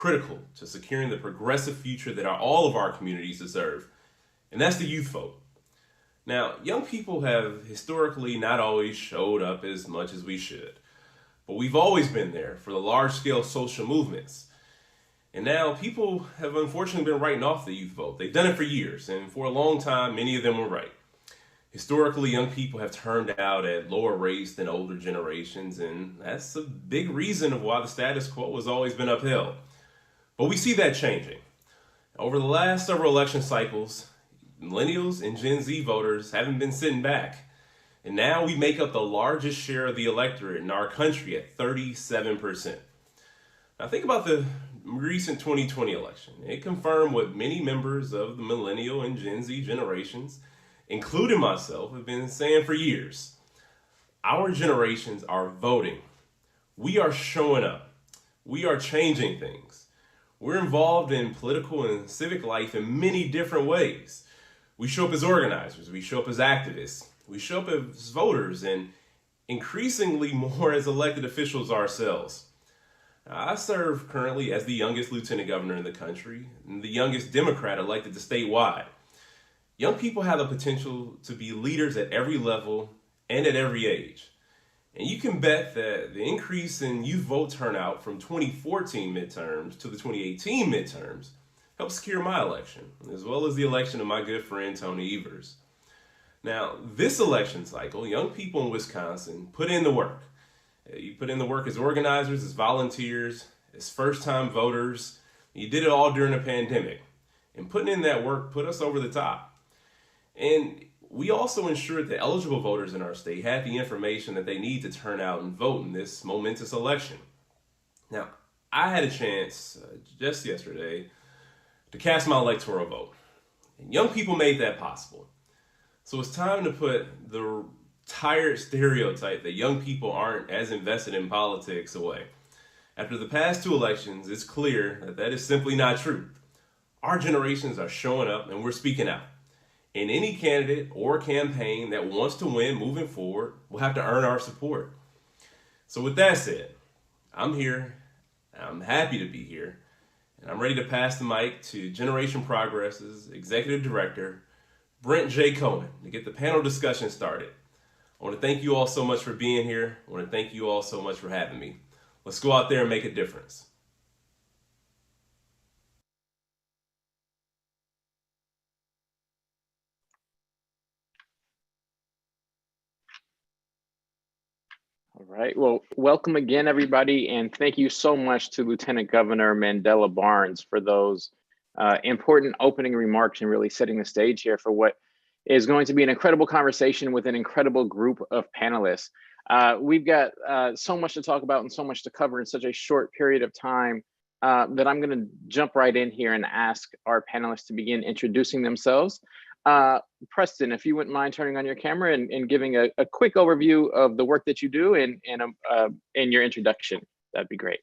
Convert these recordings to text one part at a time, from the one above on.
critical to securing the progressive future that all of our communities deserve, and that's the youth vote. Now, young people have historically not always showed up as much as we should, but we've always been there for the large scale social movements. And now people have unfortunately been writing off the youth vote. They've done it for years, and for a long time, many of them were right. Historically, young people have turned out at lower rates than older generations, and that's a big reason of why the status quo has always been upheld. But we see that changing. Over the last several election cycles, Millennials and Gen Z voters haven't been sitting back. And now we make up the largest share of the electorate in our country at 37%. Now think about the recent 2020 election. It confirmed what many members of the Millennial and Gen Z generations, including myself, have been saying for years. Our generations are voting. We are showing up. We are changing things. We're involved in political and civic life in many different ways. We show up as organizers, we show up as activists, we show up as voters, and increasingly more as elected officials ourselves. I serve currently as the youngest lieutenant governor in the country and the youngest Democrat elected to statewide. Young people have the potential to be leaders at every level and at every age. And you can bet that the increase in youth vote turnout from 2014 midterms to the 2018 midterms helped secure my election, as well as the election of my good friend Tony Evers. Now, this election cycle, young people in Wisconsin put in the work. You put in the work as organizers, as volunteers, as first-time voters. You did it all during a pandemic. And putting in that work put us over the top. And we also ensured that eligible voters in our state had the information that they need to turn out and vote in this momentous election. Now, I had a chance just yesterday to cast my electoral vote. And young people made that possible. So it's time to put the tired stereotype that young people aren't as invested in politics away. After the past two elections, it's clear that that is simply not true. Our generations are showing up and we're speaking out. And any candidate or campaign that wants to win moving forward will have to earn our support. So with that said, I'm here, I'm happy to be here, and I'm ready to pass the mic to Generation Progress's Executive Director, Brent J. Cohen, to get the panel discussion started. I want to thank you all so much for being here. I want to thank you all so much for having me. Let's go out there and make a difference. All right, well, welcome again, everybody, and thank you so much to Lieutenant Governor Mandela Barnes for those important opening remarks and really setting the stage here for what is going to be an incredible conversation with an incredible group of panelists. We've got so much to talk about and so much to cover in such a short period of time that I'm going to jump right in here and ask our panelists to begin introducing themselves. Preston, if you wouldn't mind turning on your camera and giving a quick overview of the work that you do and your introduction, that'd be great.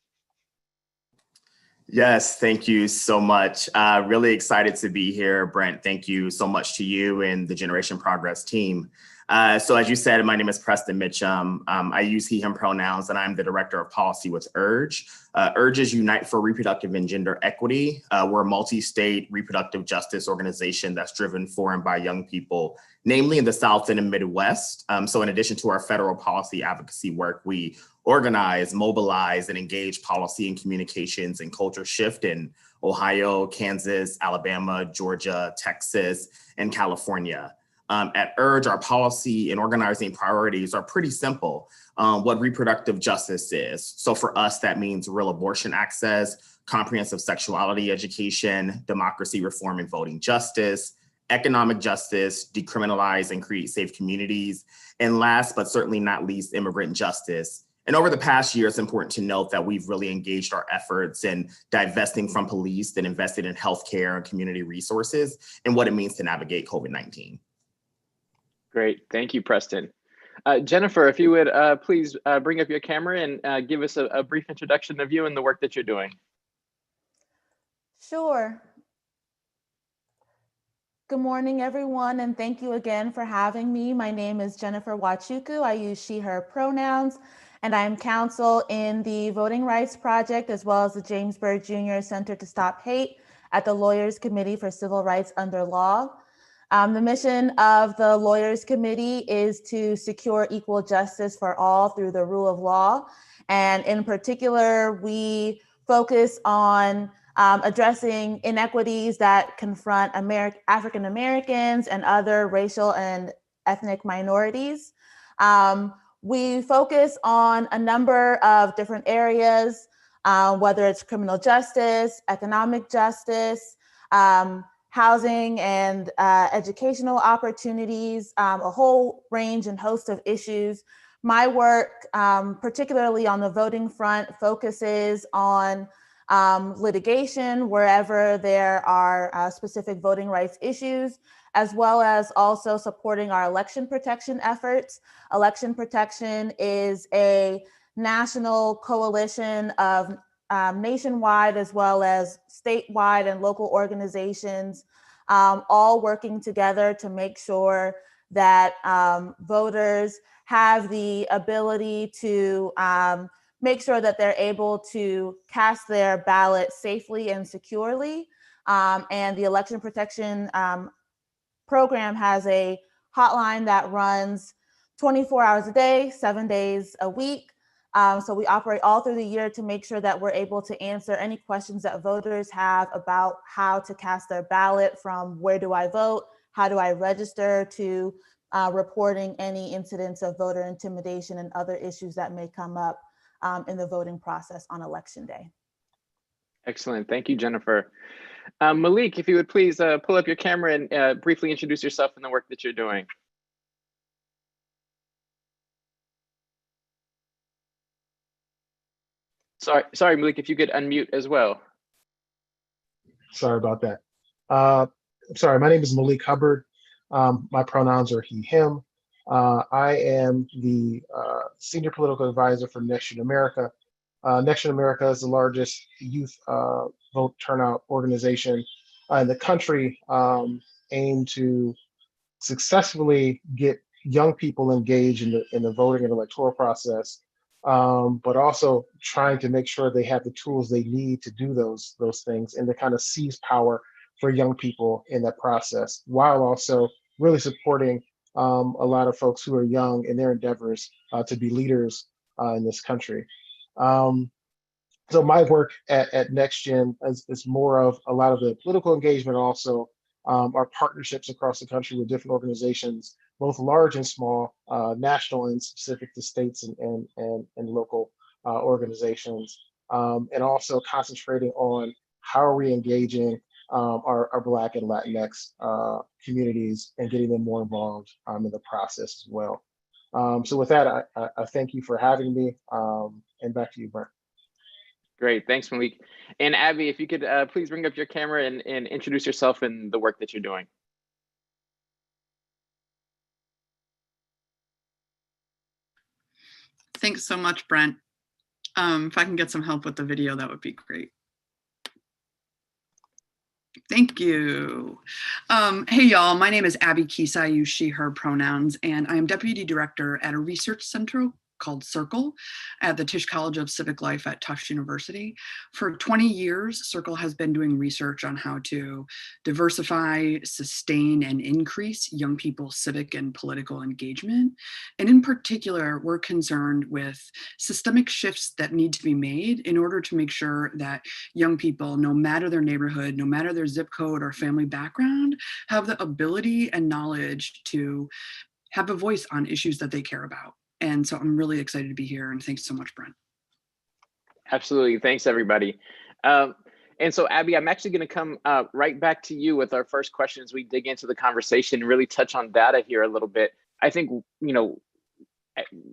Yes, thank you so much. Really excited to be here, Brent. Thank you so much to you and the Generation Progress team. So as you said, my name is Preston Mitchum. I use he, him pronouns, and I'm the Director of Policy with URGE. URGE is Unite for Reproductive and Gender Equity. We're a multi-state reproductive justice organization that's driven for and by young people, namely in the South and the Midwest. So in addition to our federal policy advocacy work, we organize, mobilize, and engage policy and communications and culture shift in Ohio, Kansas, Alabama, Georgia, Texas, and California. At URGE, our policy and organizing priorities are pretty simple. What reproductive justice is. So for us, that means real abortion access, comprehensive sexuality education, democracy reform and voting justice, economic justice, decriminalize and create safe communities, and last but certainly not least, immigrant justice. And over the past year, it's important to note that we've really engaged our efforts in divesting from police and invested in healthcare and community resources and what it means to navigate COVID-19. Great, thank you, Preston. Jennifer, if you would please bring up your camera and give us a brief introduction of you and the work that you're doing. Sure. Good morning, everyone, and thank you again for having me. My name is Jennifer Wachuku. I use she, her pronouns, and I am counsel in the Voting Rights Project, as well as the James Byrd Jr. Center to Stop Hate at the Lawyers Committee for Civil Rights Under Law. The mission of the Lawyers Committee is to secure equal justice for all through the rule of law. And in particular, we focus on addressing inequities that confront African Americans and other racial and ethnic minorities. We focus on a number of different areas, whether it's criminal justice, economic justice, housing and educational opportunities, a whole range and host of issues. My work, particularly on the voting front, focuses on litigation wherever there are specific voting rights issues, as well as also supporting our election protection efforts. Election protection is a national coalition of nationwide as well as statewide and local organizations, all working together to make sure that voters have the ability to make sure that they're able to cast their ballot safely and securely. And the election protection program has a hotline that runs 24 hours a day, 7 days a week. So we operate all through the year to make sure that we're able to answer any questions that voters have about how to cast their ballot, from where do I vote, how do I register, to reporting any incidents of voter intimidation and other issues that may come up in the voting process on election day. Excellent. Thank you, Jennifer. Malik, if you would please pull up your camera and briefly introduce yourself and the work that you're doing. Sorry, Malik, if you could unmute as well. Sorry about that. I'm sorry, my name is Malik Hubbard. My pronouns are he, him. I am the senior political advisor for Next Gen America. Next Gen America is the largest youth vote turnout organization in the country, aimed to successfully get young people engaged in the voting and electoral process, but also trying to make sure they have the tools they need to do those things and to kind of seize power for young people in that process, while also really supporting a lot of folks who are young in their endeavors to be leaders in this country. So my work at NextGen is more of a lot of the political engagement, also our partnerships across the country with different organizations, both large and small, national and specific to states and local organizations, and also concentrating on how are we engaging our Black and Latinx communities and getting them more involved in the process as well. So with that, I thank you for having me, and back to you, Brent. Great, thanks, Malik. And Abby, if you could please bring up your camera and introduce yourself and the work that you're doing. Thanks so much, Brent. If I can get some help with the video, that would be great. Thank you. Hey, y'all, my name is Abby Kisa. I use she, her pronouns, and I am Deputy Director at a research center called Circle at the Tisch College of Civic Life at Tufts University. For 20 years, Circle has been doing research on how to diversify, sustain, and increase young people's civic and political engagement. And in particular, we're concerned with systemic shifts that need to be made in order to make sure that young people, no matter their neighborhood, no matter their zip code or family background, have the ability and knowledge to have a voice on issues that they care about. And so I'm really excited to be here, and thanks so much, Brent. Absolutely, thanks everybody. And so Abby, I'm actually gonna come right back to you with our first question as we dig into the conversation and really touch on data here a little bit. I think, you know,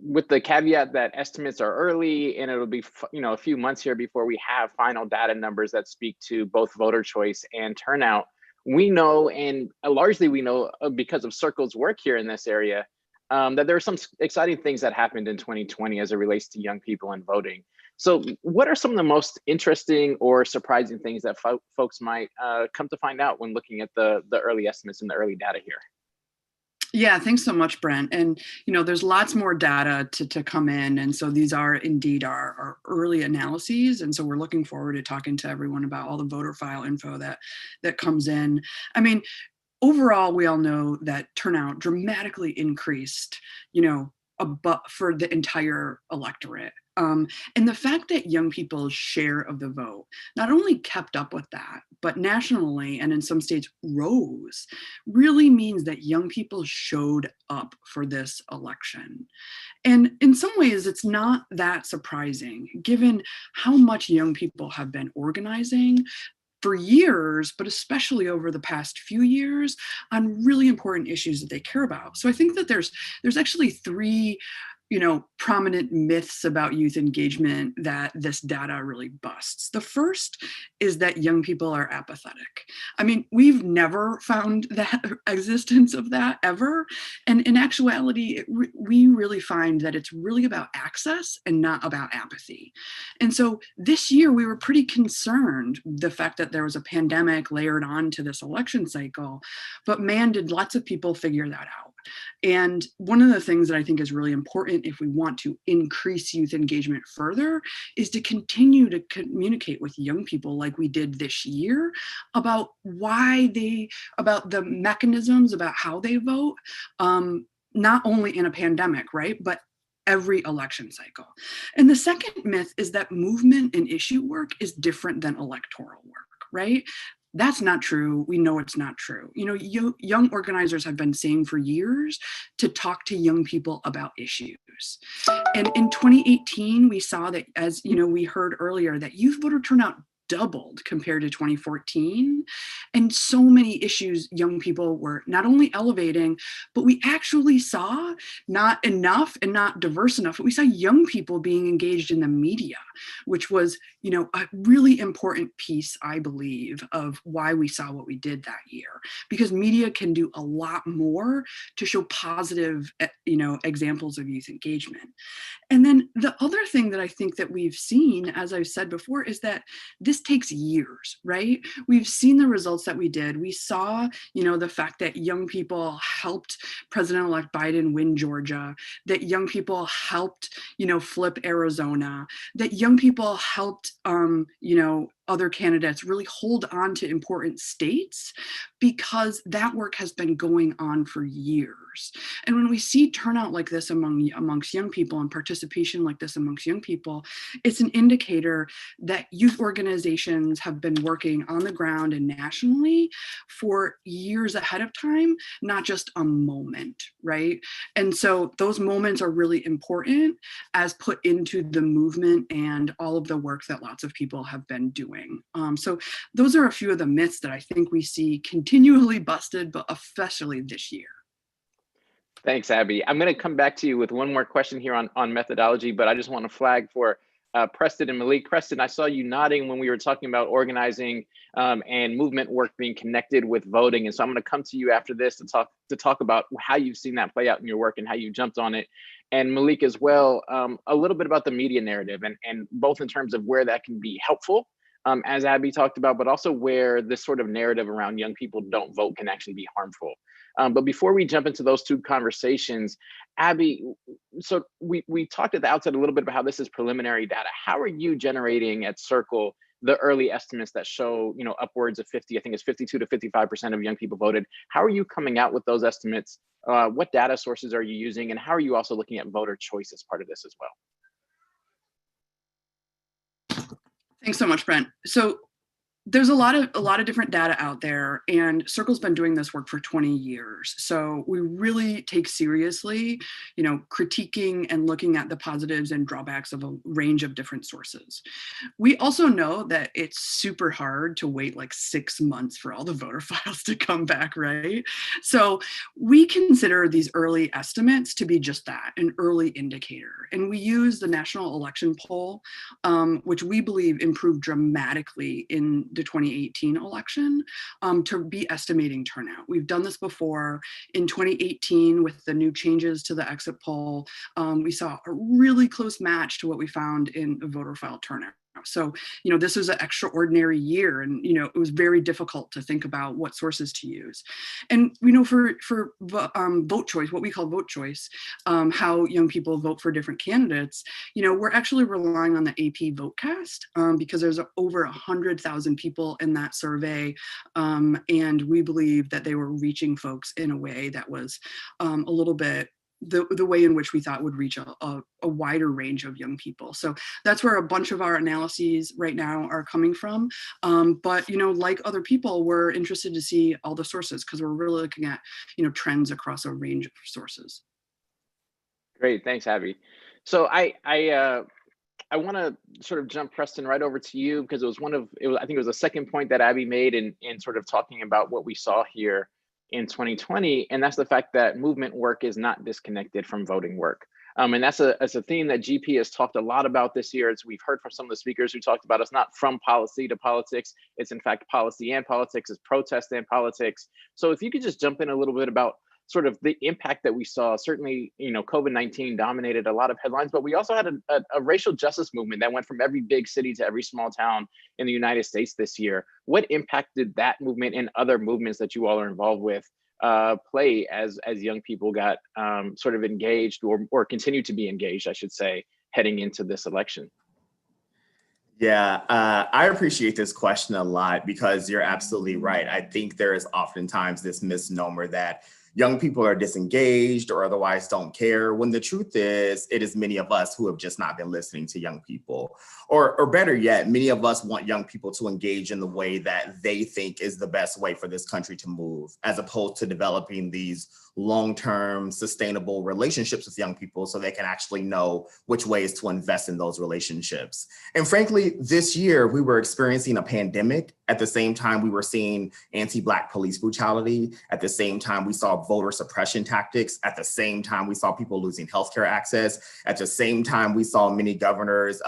with the caveat that estimates are early and it'll be, you know, a few months here before we have final data numbers that speak to both voter choice and turnout, we know, and largely we know because of Circle's work here in this area, that there are some exciting things that happened in 2020 as it relates to young people and voting. So what are some of the most interesting or surprising things that folks might come to find out when looking at the early estimates and the early data here? Yeah, thanks so much, Brent. And, there's lots more data to come in. And so these are indeed our early analyses. And so we're looking forward to talking to everyone about all the voter file info that comes in. I mean, overall, we all know that turnout dramatically increased, for the entire electorate. And the fact that young people's share of the vote not only kept up with that, but nationally and in some states rose, really means that young people showed up for this election. And in some ways, it's not that surprising, given how much young people have been organizing for years, but especially over the past few years, on really important issues that they care about. So I think that there's actually three prominent myths about youth engagement that this data really busts. The first is that young people are apathetic. I mean, we've never found that existence of that ever. And in actuality, we really find that it's really about access and not about apathy. And so this year we were pretty concerned the fact that there was a pandemic layered onto this election cycle, but man, did lots of people figure that out. And one of the things that I think is really important if we want to increase youth engagement further is to continue to communicate with young people like we did this year about about the mechanisms, about how they vote, not only in a pandemic, right, but every election cycle. And the second myth is that movement and issue work is different than electoral work, right? That's not true. We know it's not true. Young organizers have been saying for years to talk to young people about issues. And in 2018, we saw that, as we heard earlier, that youth voter turnout doubled compared to 2014. And so many issues young people were not only elevating, but we actually saw not enough and not diverse enough, but we saw young people being engaged in the media, which was, a really important piece, I believe, of why we saw what we did that year, because media can do a lot more to show positive, examples of youth engagement. And then the other thing that I think that we've seen, as I've said before, is that this takes years, right? We've seen the results that we did. We saw, the fact that young people helped President-elect Biden win Georgia, that young people helped, flip Arizona, that young people helped, other candidates really hold on to important states, because that work has been going on for years. And when we see turnout like this amongst young people and participation like this amongst young people, it's an indicator that youth organizations have been working on the ground and nationally for years ahead of time, not just a moment, right? And so those moments are really important as put into the movement and all of the work that lots of people have been doing. So those are a few of the myths that I think we see continually busted, but especially this year. Thanks, Abby. I'm going to come back to you with one more question here on methodology, but I just want to flag for Preston and Malik. Preston, I saw you nodding when we were talking about organizing and movement work being connected with voting. And so I'm going to come to you after this to talk about how you've seen that play out in your work and how you jumped on it. And Malik as well, a little bit about the media narrative and both in terms of where that can be helpful, as Abby talked about, but also where this sort of narrative around young people don't vote can actually be harmful. But before we jump into those two conversations, Abby, so we talked at the outset a little bit about how this is preliminary data. How are you generating at Circle the early estimates that show, upwards of 50, I think it's 52 to 55% of young people voted? How are you coming out with those estimates? What data sources are you using? And how are you also looking at voter choice as part of this as well? Thanks so much, Brent. So there's a lot of different data out there, and Circle's been doing this work for 20 years. So we really take seriously, critiquing and looking at the positives and drawbacks of a range of different sources. We also know that it's super hard to wait like 6 months for all the voter files to come back, right? So we consider these early estimates to be just that, an early indicator. And we use the National Election Poll, which we believe improved dramatically in the 2018 election, to be estimating turnout. We've done this before. In 2018, with the new changes to the exit poll, we saw a really close match to what we found in the voter file turnout. So, this was an extraordinary year, and, it was very difficult to think about what sources to use. And, for vote choice, what we call vote choice, how young people vote for different candidates, we're actually relying on the AP Votecast because there's over 100,000 people in that survey. And we believe that they were reaching folks in a way that was a little bit the way in which we thought would reach a wider range of young people. So that's where a bunch of our analyses right now are coming from. But, like other people, we're interested to see all the sources because we're really looking at, trends across a range of sources. Great, thanks, Abby. So I want to sort of jump, Preston, right over to you because I think it was the second point that Abby made in sort of talking about what we saw here in 2020, and that's the fact that movement work is not disconnected from voting work. And that's a theme that GP has talked a lot about this year. As we've heard from some of the speakers who talked about, it's not from policy to politics. It's in fact policy and politics, it's protest and politics. So if you could just jump in a little bit about sort of the impact that we saw. Certainly, COVID-19 dominated a lot of headlines, but we also had a racial justice movement that went from every big city to every small town in the United States this year. What impact did that movement and other movements that you all are involved with play as young people got sort of engaged or continue to be engaged, I should say, heading into this election? Yeah, I appreciate this question a lot because you're absolutely right. I think there is oftentimes this misnomer that young people are disengaged or otherwise don't care, when the truth is, it is many of us who have just not been listening to young people. Or better yet, many of us want young people to engage in the way that they think is the best way for this country to move, as opposed to developing these long-term sustainable relationships with young people so they can actually know which ways to invest in those relationships. And frankly, this year we were experiencing a pandemic. At the same time, we were seeing anti-Black police brutality. At the same time, we saw voter suppression tactics. At the same time, we saw people losing healthcare access. At the same time, we saw many governors,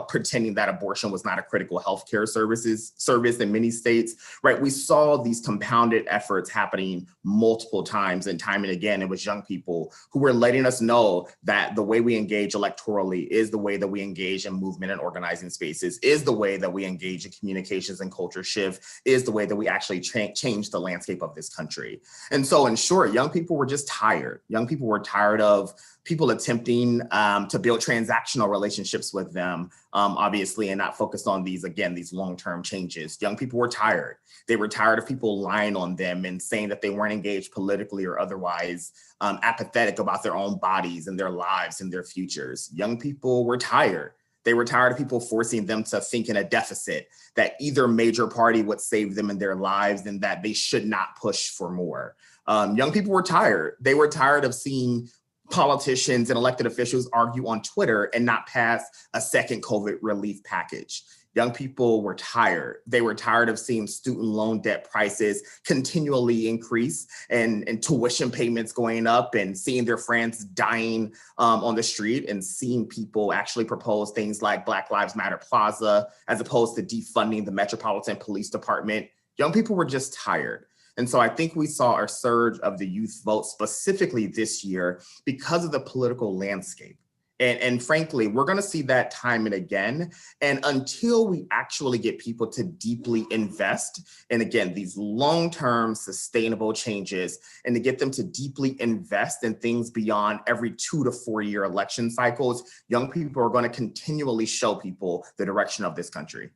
pretending that abortion was not a critical healthcare service in many states, right? We saw these compounded efforts happening multiple times and time and again. It was young people who were letting us know that the way we engage electorally is the way that we engage in movement and organizing spaces, is the way that we engage in communications and culture shift, is the way that we actually change the landscape of this country. And so in short, young people were just tired. Young people were tired of people attempting to build transactional relationships with them, obviously, and not focused on these long-term changes. Young people were tired. They were tired of people lying on them and saying that they weren't engaged politically or otherwise, apathetic about their own bodies and their lives and their futures. Young people were tired. They were tired of people forcing them to think in a deficit, that either major party would save them in their lives and that they should not push for more. Young people were tired. They were tired of seeing politicians and elected officials argue on Twitter and not pass a second COVID relief package. Young people were tired. They were tired of seeing student loan debt prices continually increase and tuition payments going up and seeing their friends dying on the street and seeing people actually propose things like Black Lives Matter Plaza as opposed to defunding the Metropolitan Police Department. Young people were just tired. And so I think we saw a surge of the youth vote specifically this year because of the political landscape. And frankly, we're going to see that time and again. And until we actually get people to deeply invest in, again, these long-term sustainable changes and to get them to deeply invest in things beyond every 2 to 4 year election cycles, young people are going to continually show people the direction of this country.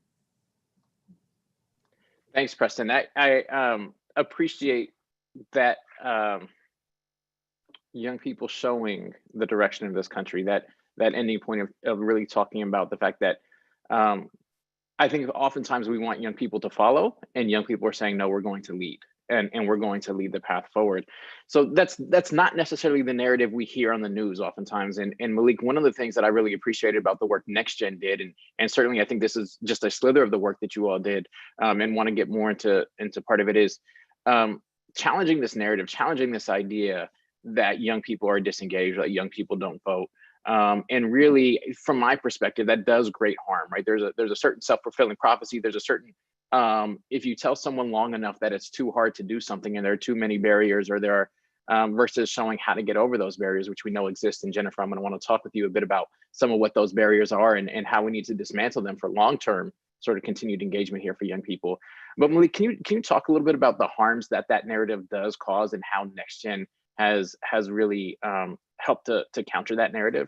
Thanks, Preston. I appreciate that young people showing the direction of this country, that ending point of really talking about the fact that I think oftentimes we want young people to follow, and young people are saying, no, we're going to lead, and we're going to lead the path forward. So that's not necessarily the narrative we hear on the news oftentimes. And Malik, one of the things that I really appreciated about the work NextGen did, and certainly I think this is just a slither of the work that you all did, and want to get more into part of it, is challenging this narrative, challenging this idea that young people are disengaged, that young people don't vote. And really, from my perspective, that does great harm, right? There's a certain self-fulfilling prophecy. There's a certain, if you tell someone long enough that it's too hard to do something and there are too many barriers, or there versus showing how to get over those barriers, which we know exist. And Jennifer, I'm going to want to talk with you a bit about some of what those barriers are and how we need to dismantle them for long-term sort of continued engagement here for young people. But Malik, can you talk a little bit about the harms that narrative does cause and how Next Gen has really helped to counter that narrative?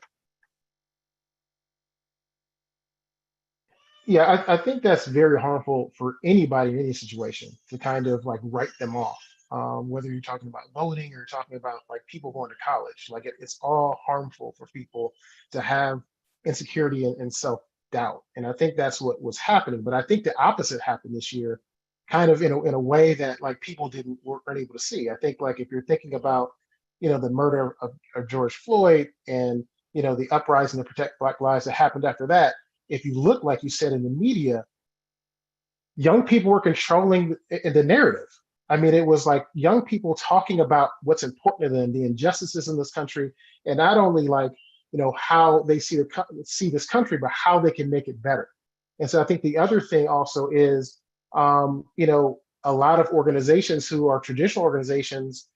Yeah, I think that's very harmful for anybody in any situation to kind of like write them off. Whether you're talking about voting or you're talking about like people going to college, like it's all harmful for people to have insecurity and self-doubt. And I think that's what was happening. But I think the opposite happened this year, kind of in a way that like people weren't able to see. I think like if you're thinking about, the murder of George Floyd and, the uprising to protect Black lives that happened after that, if you look, like you said, in the media, young people were controlling the narrative. I mean, it was like young people talking about what's important to them, the injustices in this country, and not only like, how they see this country, but how they can make it better. And so I think the other thing also is, a lot of organizations who are traditional organizations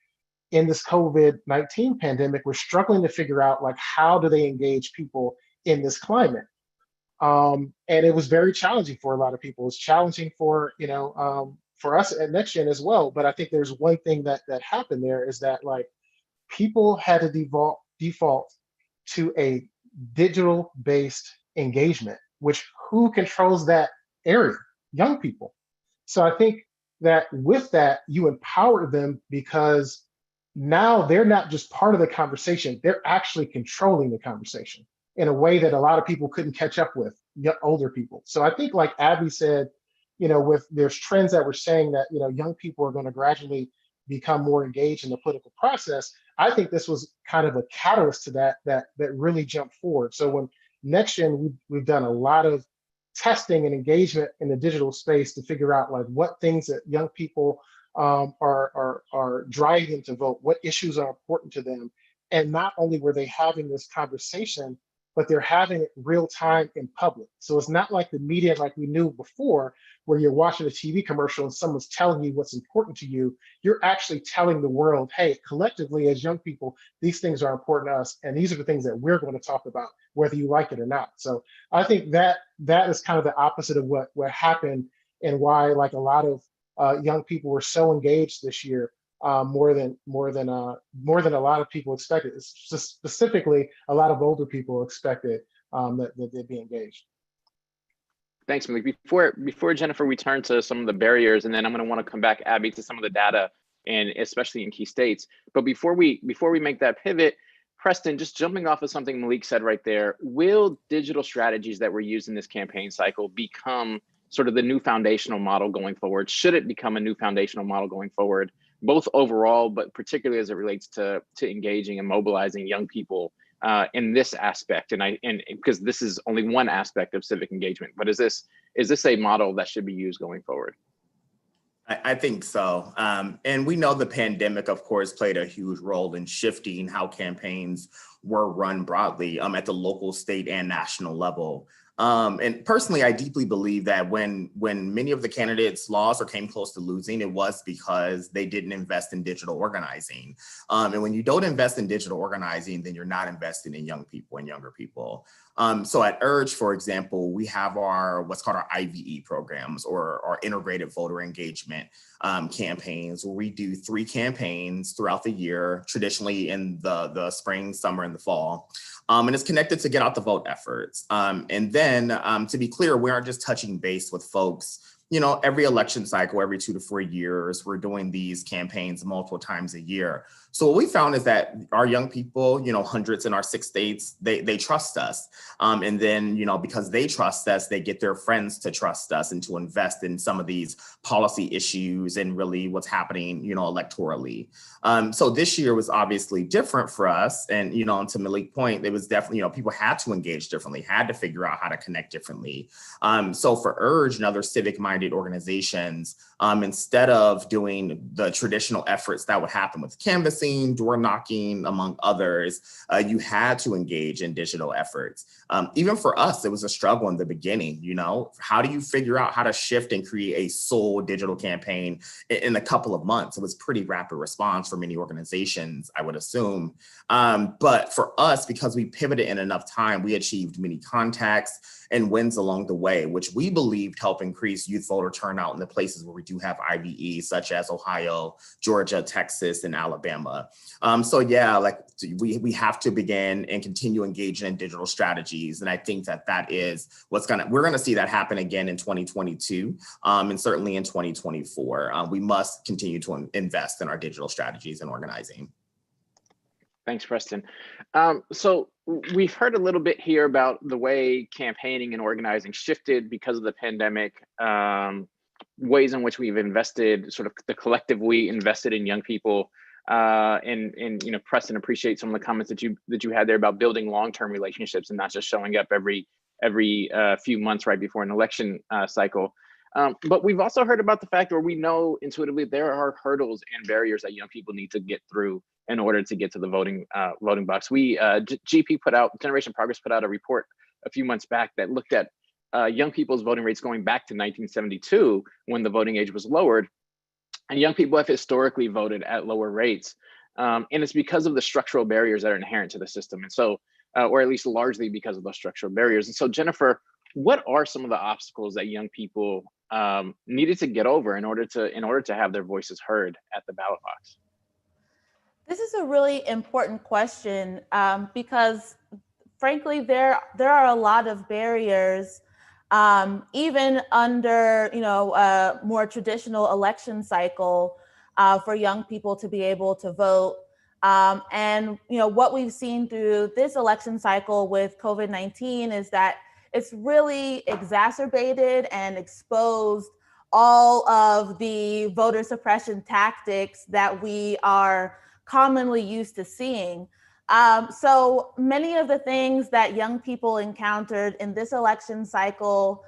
in this COVID-19 pandemic were struggling to figure out like, how do they engage people in this climate? And it was very challenging for a lot of people. It's challenging for, for us at Next Gen as well. But I think there's one thing that happened there is that like people had to default to a digital based engagement, which who controls that area? Young people. So I think that with that, you empower them because now they're not just part of the conversation, they're actually controlling the conversation in a way that a lot of people couldn't catch up with, older people. So I think like Abby said, there's trends that were saying that, young people are going to gradually become more engaged in the political process. I think this was kind of a catalyst to that really jumped forward. So when Next Gen, we've done a lot of testing and engagement in the digital space to figure out like what things that young people are driving them to vote, what issues are important to them. And not only were they having this conversation, but they're having it real time in public. So it's not like the media like we knew before, where you're watching a TV commercial and someone's telling you what's important to you. You're actually telling the world, hey, collectively as young people, these things are important to us. And these are the things that we're going to talk about, whether you like it or not. So I think that is kind of the opposite of what happened and why like a lot of young people were so engaged this year. More than a lot of people expected. It's just specifically a lot of older people expected that they'd be engaged. Thanks, Malik. Before Jennifer, we turn to some of the barriers, and then I'm going to want to come back, Abby, to some of the data, and especially in key states. But before we make that pivot, Preston, just jumping off of something Malik said right there, will digital strategies that were used in this campaign cycle become sort of the new foundational model going forward? Should it become a new foundational model going forward, both overall, but particularly as it relates to engaging and mobilizing young people in this aspect? And because this is only one aspect of civic engagement, but is this a model that should be used going forward? I think so. And we know the pandemic, of course, played a huge role in shifting how campaigns were run broadly at the local, state, and national level. And personally, I deeply believe that when many of the candidates lost or came close to losing, it was because they didn't invest in digital organizing. And when you don't invest in digital organizing, then you're not investing in young people and younger people. So at URGE, for example, we have what's called our IVE programs, or our integrated voter engagement campaigns, where we do 3 campaigns throughout the year, traditionally in the spring, summer, and the fall. And it's connected to get out the vote efforts. And then to be clear, we aren't just touching base with folks. Every election cycle, every 2 to 4 years, we're doing these campaigns multiple times a year. So what we found is that our young people, hundreds in our 6 states, they trust us. And then, because they trust us, they get their friends to trust us and to invest in some of these policy issues and really what's happening, electorally. So this year was obviously different for us. And, to Malik's point, it was definitely, people had to engage differently, had to figure out how to connect differently. So for URGE and other civic-minded minded organizations, instead of doing the traditional efforts that would happen with canvassing, door knocking, among others, you had to engage in digital efforts. Even for us, it was a struggle in the beginning. How do you figure out how to shift and create a sole digital campaign in a couple of months? It was pretty rapid response for many organizations, I would assume. But for us, because we pivoted in enough time, we achieved many contacts and wins along the way, which we believed help increase youth voter turnout in the places where we do have IVE, such as Ohio, Georgia, Texas, and Alabama. We have to begin and continue engaging in digital strategies. And I think that is we're gonna see that happen again in 2022, and certainly in 2024. We must continue to invest in our digital strategies and organizing. Thanks, Preston. So we've heard a little bit here about the way campaigning and organizing shifted because of the pandemic, ways in which we've invested, sort of the collective we invested in young people. And Preston, appreciate some of the comments that you had there about building long-term relationships and not just showing up every few months right before an election cycle. But we've also heard about the fact where we know intuitively there are hurdles and barriers that young people need to get through in order to get to the voting box. Generation Progress put out a report a few months back that looked at young people's voting rates going back to 1972 when the voting age was lowered. And young people have historically voted at lower rates. And it's because of the structural barriers that are inherent to the system. And so, or at least largely because of those structural barriers. And so, Jennifer, what are some of the obstacles that young people needed to get over in order to have their voices heard at the ballot box? This is a really important question because, frankly, there are a lot of barriers, even under a more traditional election cycle, for young people to be able to vote. And what we've seen through this election cycle with COVID-19 is that it's really exacerbated and exposed all of the voter suppression tactics that we are commonly used to seeing. So many of the things that young people encountered in this election cycle,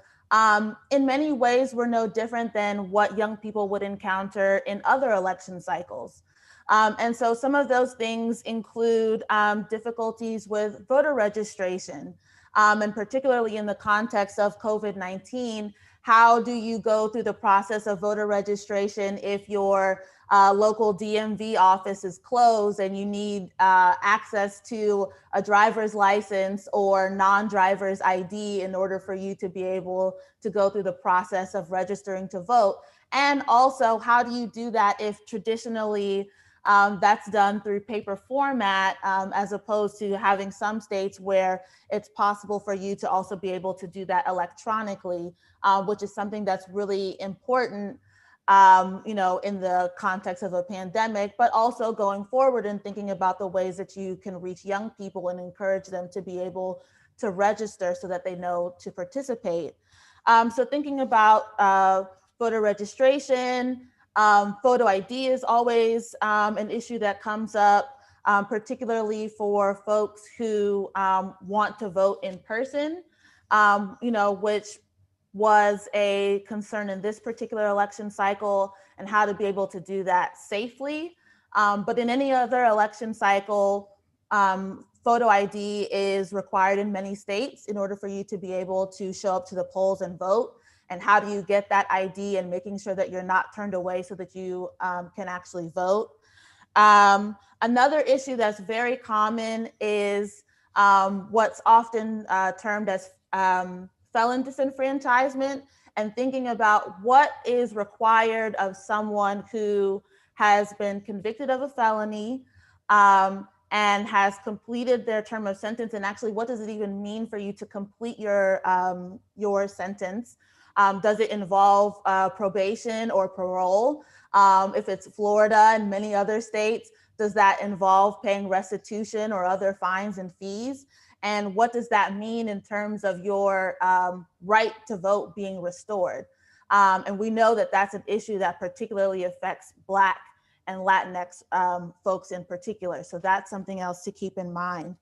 in many ways were no different than what young people would encounter in other election cycles. And so some of those things include difficulties with voter registration, and particularly in the context of COVID-19, how do you go through the process of voter registration if your local DMV office is closed and you need access to a driver's license or non-driver's ID in order for you to be able to go through the process of registering to vote? And also, how do you do that if traditionally that's done through paper format, as opposed to having some states where it's possible for you to also be able to do that electronically, which is something that's really important, in the context of a pandemic, but also going forward and thinking about the ways that you can reach young people and encourage them to be able to register so that they know to participate. So thinking about voter registration, photo ID is always an issue that comes up, particularly for folks who want to vote in person, which was a concern in this particular election cycle, and how to be able to do that safely. But in any other election cycle, photo ID is required in many states in order for you to be able to show up to the polls and vote. And how do you get that ID and making sure that you're not turned away so that you can actually vote? Another issue that's very common is what's often termed as felon disenfranchisement, and thinking about what is required of someone who has been convicted of a felony and has completed their term of sentence, and actually what does it even mean for you to complete your sentence? Does it involve probation or parole? If it's Florida and many other states, does that involve paying restitution or other fines and fees? And what does that mean in terms of your right to vote being restored? And we know that that's an issue that particularly affects Black and Latinx folks in particular. So that's something else to keep in mind.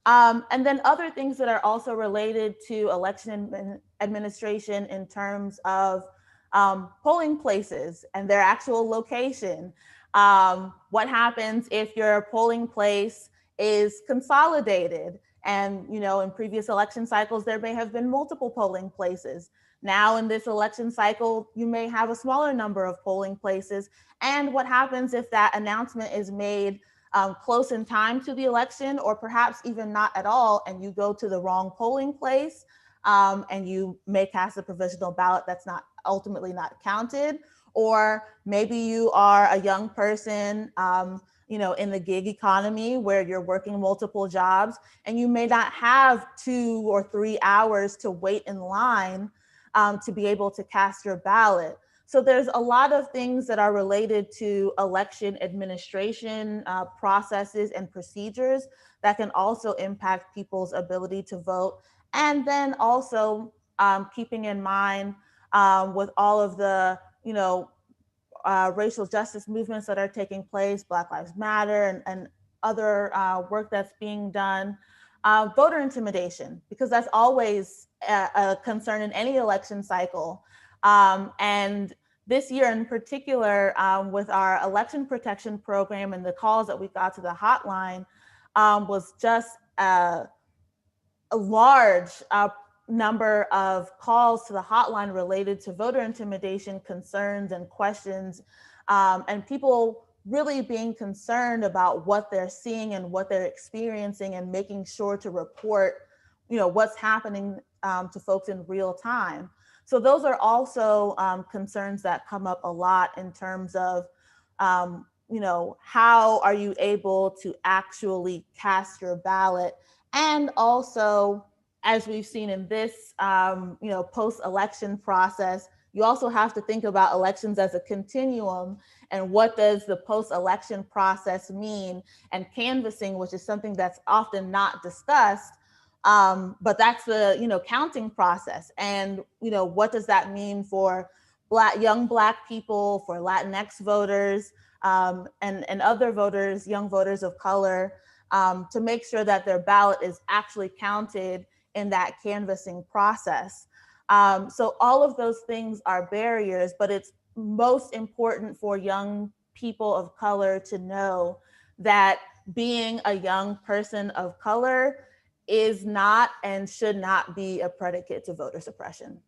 And then other things that are also related to election administration in terms of polling places and their actual location. What happens if your polling place is consolidated? And, in previous election cycles, there may have been multiple polling places. Now in this election cycle, you may have a smaller number of polling places. And what happens if that announcement is made close in time to the election, or perhaps even not at all, and you go to the wrong polling place, and you may cast a provisional ballot that's not ultimately not counted? Or maybe you are a young person, in the gig economy where you're working multiple jobs, and you may not have 2 or 3 hours to wait in line to be able to cast your ballot. So there's a lot of things that are related to election administration processes and procedures that can also impact people's ability to vote. And then also keeping in mind with all of the, racial justice movements that are taking place, Black Lives Matter and other work that's being done, voter intimidation, because that's always a concern in any election cycle. And this year in particular, with our election protection program and the calls that we got to the hotline, was just a large number of calls to the hotline related to voter intimidation concerns and questions, and people really being concerned about what they're seeing and what they're experiencing, and making sure to report, what's happening to folks in real time. So those are also concerns that come up a lot in terms of, how are you able to actually cast your ballot? And also, as we've seen in this, post-election process, you also have to think about elections as a continuum, and what does the post-election process mean? And canvassing, which is something that's often not discussed, but that's the counting process. And what does that mean for young Black people, for Latinx voters, and other voters, young voters of color, to make sure that their ballot is actually counted in that canvassing process. So all of those things are barriers, but it's most important for young people of color to know that being a young person of color is not and should not be a predicate to voter suppression.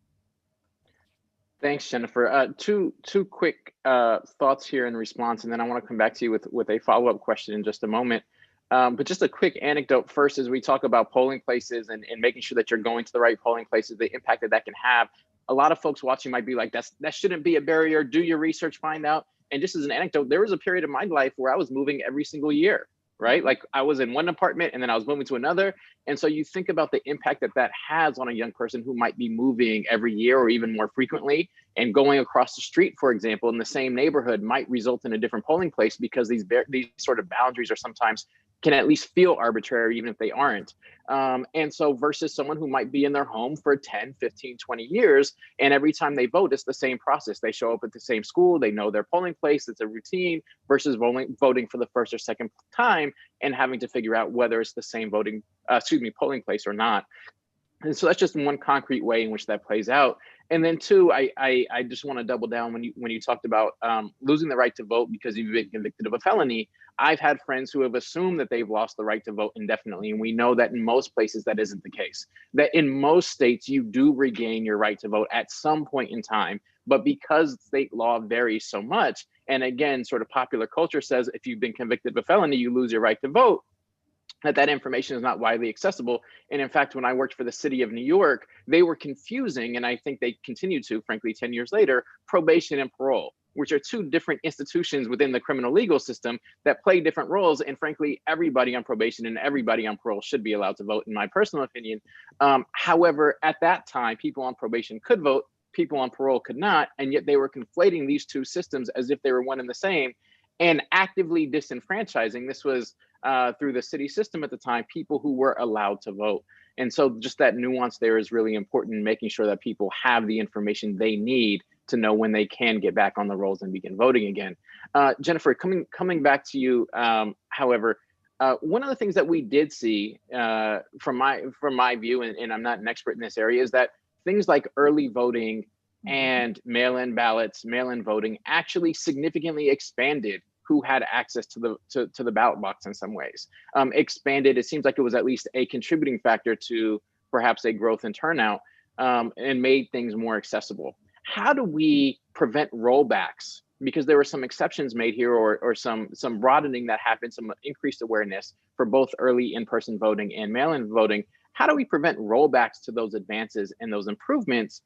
Thanks, Jennifer. Two quick thoughts here in response, and then I want to come back to you with a follow-up question in just a moment. But just a quick anecdote first, as we talk about polling places and making sure that you're going to the right polling places, the impact that can have. A lot of folks watching might be like, that shouldn't be a barrier. Do your research, find out. And just as an anecdote, there was a period of my life where I was moving every single year, right? Like I was in one apartment and then I was moving to another. And so you think about the impact that has on a young person who might be moving every year or even more frequently, and going across the street, for example, in the same neighborhood might result in a different polling place, because these sort of boundaries are sometimes can at least feel arbitrary, even if they aren't. And so versus someone who might be in their home for 10, 15, 20 years, and every time they vote, it's the same process. They show up at the same school, they know their polling place, it's a routine, versus voting for the first or second time and having to figure out whether it's the same polling place or not. And so that's just one concrete way in which that plays out. And then two, I just want to double down when you talked about losing the right to vote because you've been convicted of a felony. I've had friends who have assumed that they've lost the right to vote indefinitely. And we know that in most places that isn't the case. That in most states, you do regain your right to vote at some point in time. But because state law varies so much, and again, sort of popular culture says if you've been convicted of a felony, you lose your right to vote, that information is not widely accessible. And in fact, when I worked for the city of New York, they were confusing, and I think they continue to, frankly, 10 years later, probation and parole, which are two different institutions within the criminal legal system that play different roles. And frankly, everybody on probation and everybody on parole should be allowed to vote, in my personal opinion. However, at that time, people on probation could vote, people on parole could not, and yet they were conflating these two systems as if they were one and the same, and actively disenfranchising. This was through the city system at the time, people who were allowed to vote. And so just that nuance there is really important, making sure that people have the information they need to know when they can get back on the rolls and begin voting again. Jennifer, coming back to you, however, one of the things that we did see from my view, and I'm not an expert in this area, is that things like early voting and mail-in ballots, mail-in voting actually significantly expanded who had access to the ballot box in some ways. Expanded, it seems like it was at least a contributing factor to perhaps a growth in turnout, and made things more accessible. How do we prevent rollbacks? Because there were some exceptions made here, or some broadening that happened, some increased awareness for both early in-person voting and mail-in voting. How do we prevent rollbacks to those advances and those improvements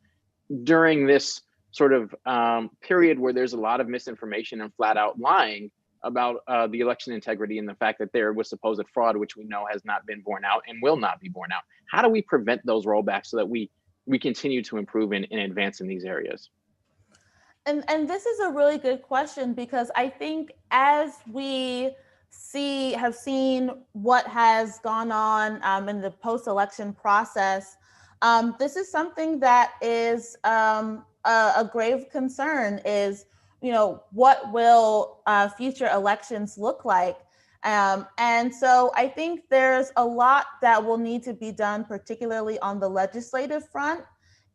during this sort of period where there's a lot of misinformation and flat out lying about the election integrity and the fact that there was supposed fraud, which we know has not been borne out and will not be borne out? How do we prevent those rollbacks so that we continue to improve and advance in these areas? And this is a really good question, because I think as we have seen what has gone on in the post-election process, this is something that is a grave concern. Is, what will future elections look like? And so I think there's a lot that will need to be done, particularly on the legislative front,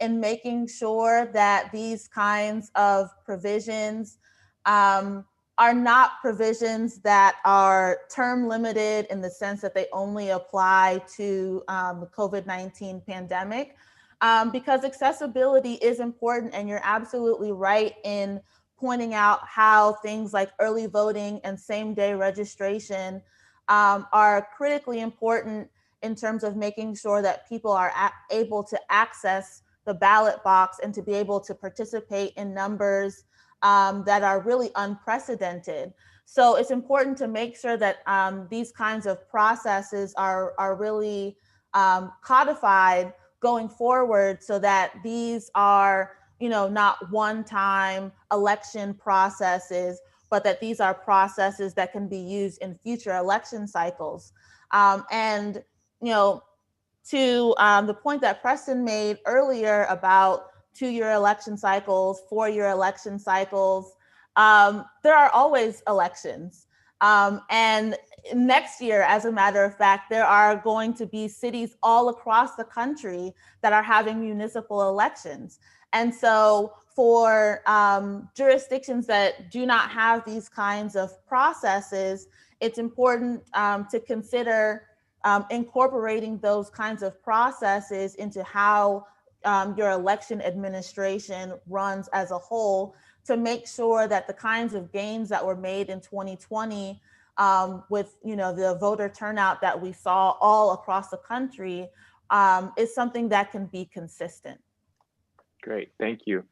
in making sure that these kinds of provisions are not provisions that are term limited in the sense that they only apply to the COVID-19 pandemic, because accessibility is important. And you're absolutely right in pointing out how things like early voting and same-day registration are critically important in terms of making sure that people are able to access the ballot box and to be able to participate in numbers that are really unprecedented. So it's important to make sure that these kinds of processes are really codified going forward, so that these are, not one-time election processes, but that these are processes that can be used in future election cycles. And to the point that Preston made earlier about 2-year election cycles, 4-year election cycles, there are always elections. And next year, as a matter of fact, there are going to be cities all across the country that are having municipal elections. And so for jurisdictions that do not have these kinds of processes, it's important to consider incorporating those kinds of processes into how your election administration runs as a whole, to make sure that the kinds of gains that were made in 2020 with the voter turnout that we saw all across the country is something that can be consistent. Great, thank you.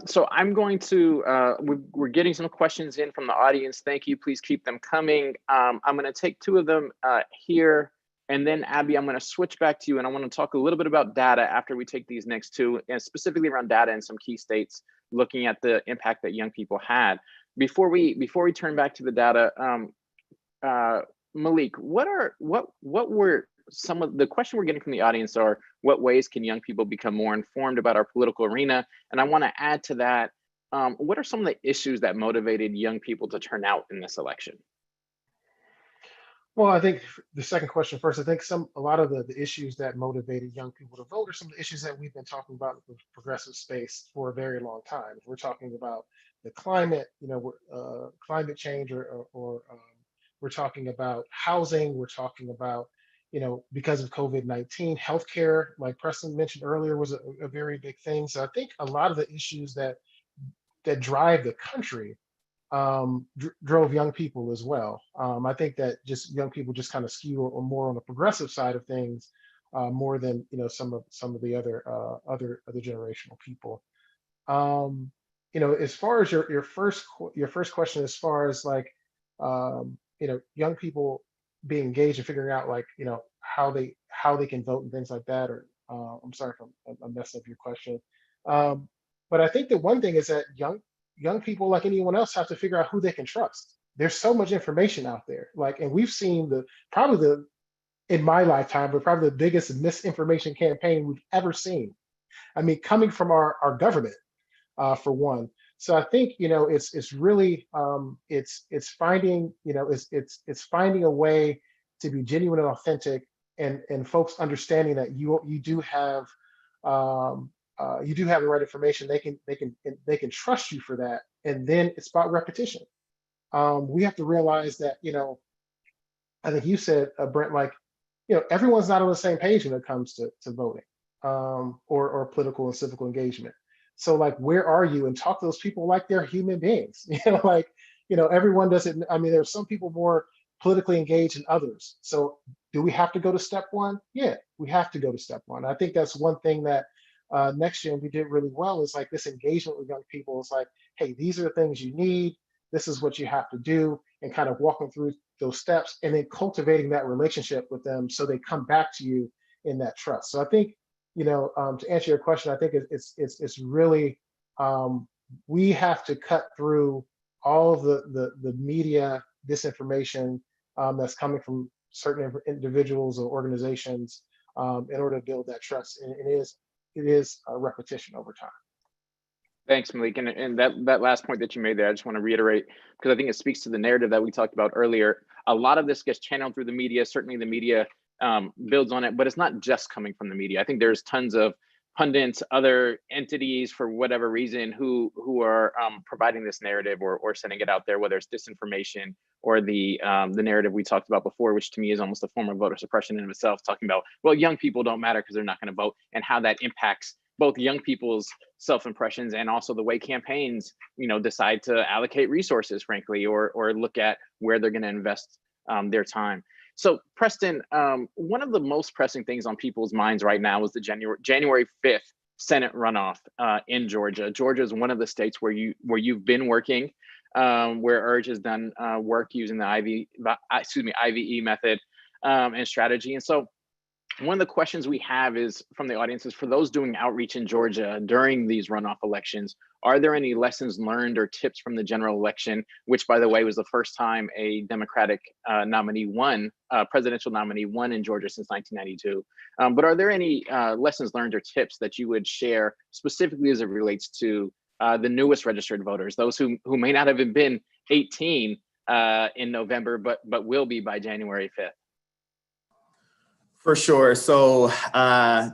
So I'm going to, we're getting some questions in from the audience. Thank you, please keep them coming. I'm gonna take 2 of them here, and then Abby, I'm gonna switch back to you, and I wanna talk a little bit about data after we take these next 2, and specifically around data in some key states, looking at the impact that young people had. Before we turn back to the data, Malik, what were some of the question we're getting from the audience are, what ways can young people become more informed about our political arena? And I want to add to that, what are some of the issues that motivated young people to turn out in this election? Well, I think the second question first. I think a lot of the issues that motivated young people to vote are some of the issues that we've been talking about in the progressive space for a very long time. We're talking about the climate, climate change, or we're talking about housing. We're talking about, because of COVID-19, healthcare, like Preston mentioned earlier, was a very big thing. So I think a lot of the issues that drive the country drove young people as well. I think that just young people just kind of skew more on the progressive side of things, more than some of the other generational people. As far as your first question, as far as like young people being engaged and figuring out like how they can vote and things like that. Or I'm sorry if I'm messing up your question, but I think the one thing is that young people, like anyone else, have to figure out who they can trust. There's so much information out there, and we've seen in my lifetime, but probably the biggest misinformation campaign we've ever seen. I mean, coming from our government, for one. So I think it's really it's finding it's finding a way to be genuine and authentic, and folks understanding that you do have you do have the right information, they can trust you for that. And then it's about repetition. We have to realize that, I think you said, Brent, like, everyone's not on the same page when it comes to voting, or political and civic engagement. So like, where are you? And talk to those people like they're human beings. Like, everyone doesn't. I mean, there's some people more politically engaged than others. So do we have to go to step one? Yeah, we have to go to step one. I think that's one thing that next year we did really well, is like this engagement with young people. It's like, hey, these are the things you need. This is what you have to do, and kind of walking through those steps, and then cultivating that relationship with them so they come back to you in that trust. So I think, to answer your question, I think it's really, we have to cut through all of the media disinformation that's coming from certain individuals or organizations, in order to build that trust. And it is a repetition over time. Thanks, Malik. And that last point that you made there, I just want to reiterate, because I think it speaks to the narrative that we talked about earlier. A lot of this gets channeled through the media. Certainly the media builds on it, but it's not just coming from the media. I think there's tons of pundits, other entities, for whatever reason, who are providing this narrative or sending it out there, whether it's disinformation or the narrative we talked about before, which to me is almost a form of voter suppression in itself, talking about, well, young people don't matter because they're not going to vote, and how that impacts both young people's self-impressions and also the way campaigns, decide to allocate resources, frankly, or look at where they're going to invest their time. So Preston, one of the most pressing things on people's minds right now is the January 5th Senate runoff in Georgia. Georgia is one of the states where you've been working, where URGE has done work using the IVE method and strategy. And so one of the questions we have is from the audience is, for those doing outreach in Georgia during these runoff elections, are there any lessons learned or tips from the general election, which, by the way, was the first time a Democratic presidential nominee won in Georgia since 1992. But are there any lessons learned or tips that you would share specifically as it relates to the newest registered voters, those who may not have been 18 in November, but will be by January 5th? For sure. So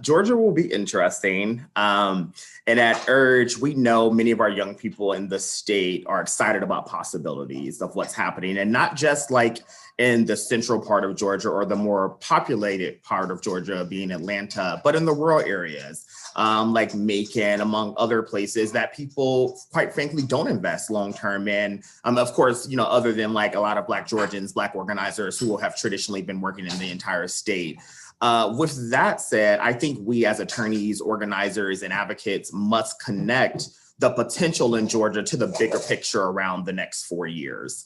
Georgia will be interesting. And at URGE, we know many of our young people in the state are excited about possibilities of what's happening, and not just like in the central part of Georgia or the more populated part of Georgia, being Atlanta, but in the rural areas like Macon, among other places that people, quite frankly, don't invest long-term in. Of course, other than like a lot of Black Georgians, Black organizers who have traditionally been working in the entire state. With that said, I think we as attorneys, organizers, and advocates must connect the potential in Georgia to the bigger picture around the next 4 years.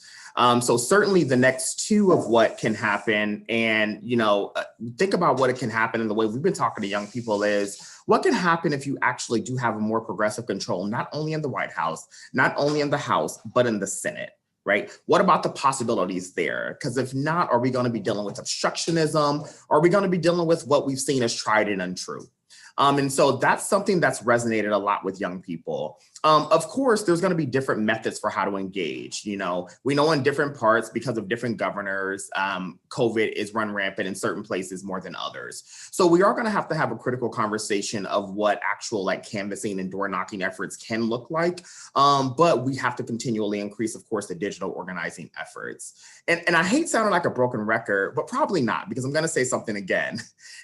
So certainly the next two of what can happen, and think about what it can happen in the way we've been talking to young people, is what can happen if you actually do have a more progressive control, not only in the White House, not only in the House, but in the Senate. Right? What about the possibilities there? Because if not, are we going to be dealing with obstructionism? Are we going to be dealing with what we've seen as tried and untrue? And so that's something that's resonated a lot with young people. Of course, there's going to be different methods for how to engage. We know in different parts, because of different governors, COVID is run rampant in certain places more than others. So we are going to have a critical conversation of what actual canvassing and door knocking efforts can look like. But we have to continually increase, of course, the digital organizing efforts. And I hate sounding like a broken record, but probably not, because I'm going to say something again.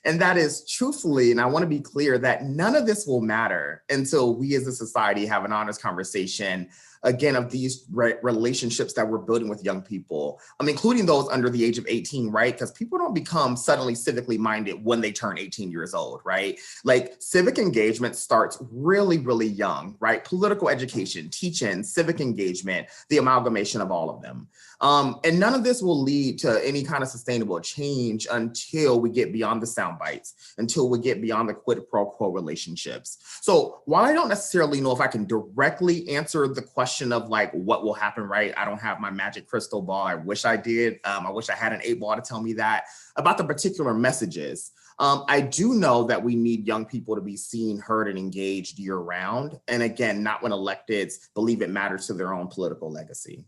And that is, truthfully, and I want to be clear, that none of this will matter until we as a society have an honest conversation, again, of these relationships that we're building with young people, including those under the age of 18, right? Because people don't become suddenly civically minded when they turn 18 years old, right? Like, civic engagement starts really, really young, right? Political education, teaching, civic engagement, the amalgamation of all of them. And none of this will lead to any kind of sustainable change until we get beyond the sound bites, until we get beyond the quid pro quo relationships. So while I don't necessarily know if I can directly answer the question of what will happen, right? I don't have my magic crystal ball. I wish I did. I wish I had an 8 ball to tell me that about the particular messages. I do know that we need young people to be seen, heard, and engaged year round. And again, not when electeds believe it matters to their own political legacy.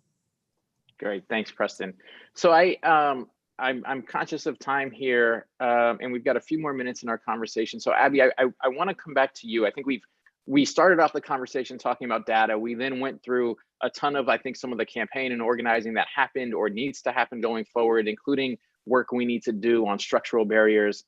Great, thanks, Preston. So I'm conscious of time here, and we've got a few more minutes in our conversation. So Abby, I want to come back to you. I think we started off the conversation talking about data. We then went through a ton of, I think, some of the campaign and organizing that happened or needs to happen going forward, including work we need to do on structural barriers.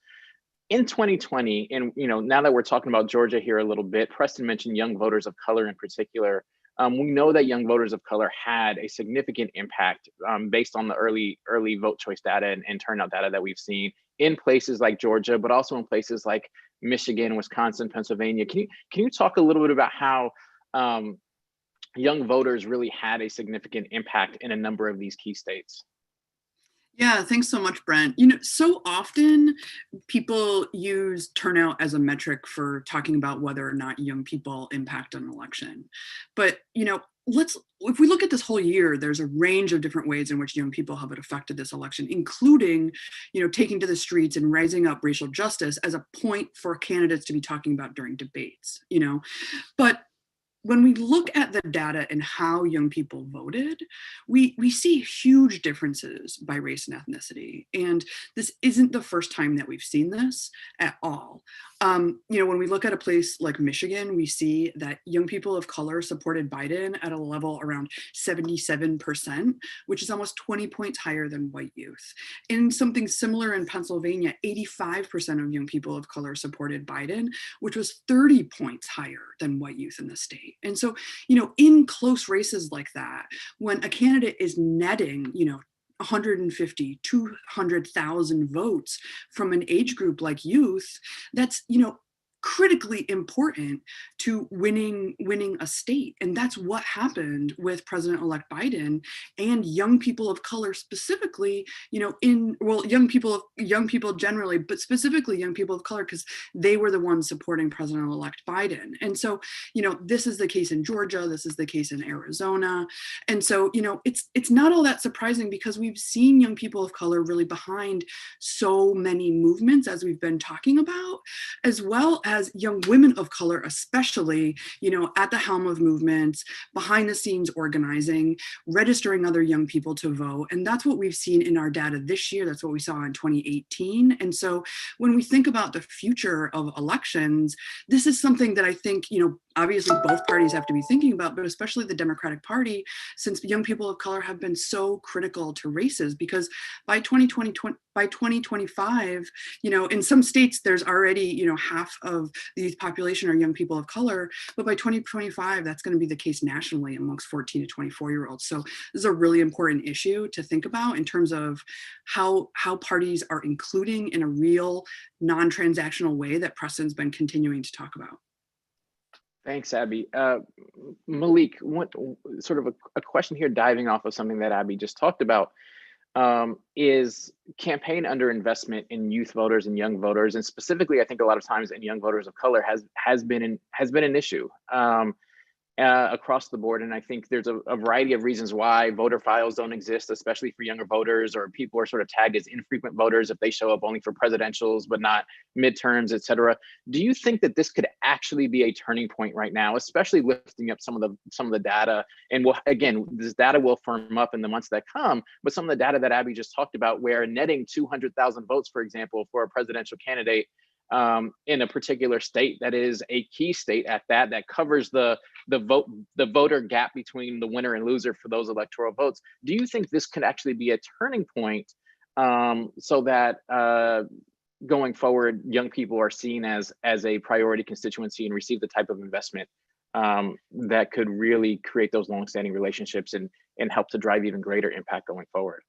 In 2020, and now that we're talking about Georgia here a little bit, Preston mentioned young voters of color in particular. We know that young voters of color had a significant impact based on the early vote choice data and turnout data that we've seen in places like Georgia, but also in places like Michigan, Wisconsin, Pennsylvania. Can you talk a little bit about how young voters really had a significant impact in a number of these key states? Yeah, thanks so much, Brent. So often people use turnout as a metric for talking about whether or not young people impact an election. But, if we look at this whole year, there's a range of different ways in which young people have affected this election, including, taking to the streets and rising up racial justice as a point for candidates to be talking about during debates, But when we look at the data and how young people voted, we see huge differences by race and ethnicity. And this isn't the first time that we've seen this at all. When we look at a place like Michigan, we see that young people of color supported Biden at a level around 77%, which is almost 20 points higher than white youth. And something similar in Pennsylvania, 85% of young people of color supported Biden, which was 30 points higher than white youth in the state. And so, in close races like that, when a candidate is netting, 150, 200,000 votes from an age group like youth, that's, critically important to winning a state. And that's what happened with President-elect Biden and young people of color specifically, young people generally, but specifically young people of color, because they were the ones supporting President-elect Biden. And so, this is the case in Georgia, this is the case in Arizona. And so, it's not all that surprising because we've seen young people of color really behind so many movements, as we've been talking about, as well as young women of color, especially, at the helm of movements, behind the scenes organizing, registering other young people to vote. And that's what we've seen in our data this year. That's what we saw in 2018. And so when we think about the future of elections, this is something that I think, obviously both parties have to be thinking about, but especially the Democratic Party, since young people of color have been so critical to races, because by 2025, in some states, there's already, half of the youth population are young people of color, but by 2025, that's going to be the case nationally amongst 14 to 24-year-olds. So this is a really important issue to think about in terms of how parties are including in a real non-transactional way that Preston's been continuing to talk about. Thanks, Abby. Malik, sort of a question here diving off of something that Abby just talked about, is campaign underinvestment in youth voters and young voters, and specifically, I think a lot of times in young voters of color has been an issue across the board. And I think there's a variety of reasons why voter files don't exist, especially for younger voters, or people are sort of tagged as infrequent voters if they show up only for presidentials, but not midterms, et cetera. Do you think that this could actually be a turning point right now, especially lifting up some of the data? And this data will firm up in the months that come, but some of the data that Abby just talked about, where netting 200,000 votes, for example, for a presidential candidate in a particular state that is a key state at that covers the voter gap between the winner and loser for those electoral votes. Do you think this could actually be a turning point so that going forward, young people are seen as a priority constituency and receive the type of investment that could really create those longstanding relationships and help to drive even greater impact going forward?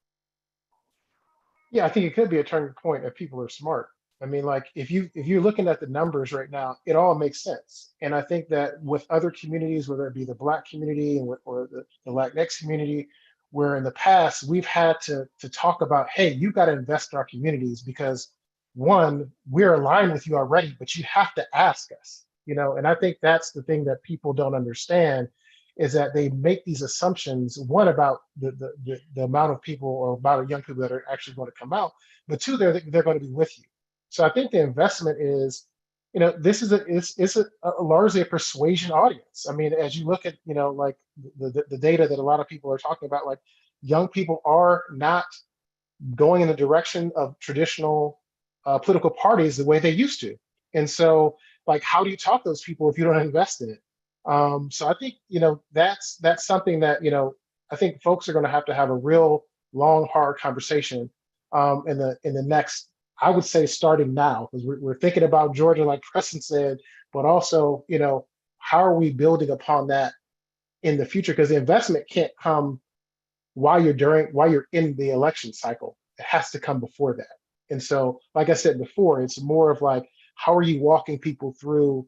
Yeah, I think it could be a turning point if people are smart. I mean, like if you're looking at the numbers right now, it all makes sense. And I think that with other communities, whether it be the Black community or the Latinx community, where in the past we've had to talk about, hey, you got to invest in our communities because one, we're aligned with you already, but you have to ask us, and I think that's the thing that people don't understand, is that they make these assumptions, one, about the amount of people or amount of young people that are actually going to come out, but two, they're going to be with you. So I think the investment is, this is a largely a persuasion audience. I mean, as you look at, like the data that a lot of people are talking about, like young people are not going in the direction of traditional political parties the way they used to. And so like, how do you talk to those people if you don't invest in it? So I think, that's something that, I think folks are going to have a real long, hard conversation in the next, I would say, starting now, because we're thinking about Georgia, like Preston said, but also, how are we building upon that in the future? Because the investment can't come while you're in the election cycle. It has to come before that. And so, like I said before, it's more of like, how are you walking people through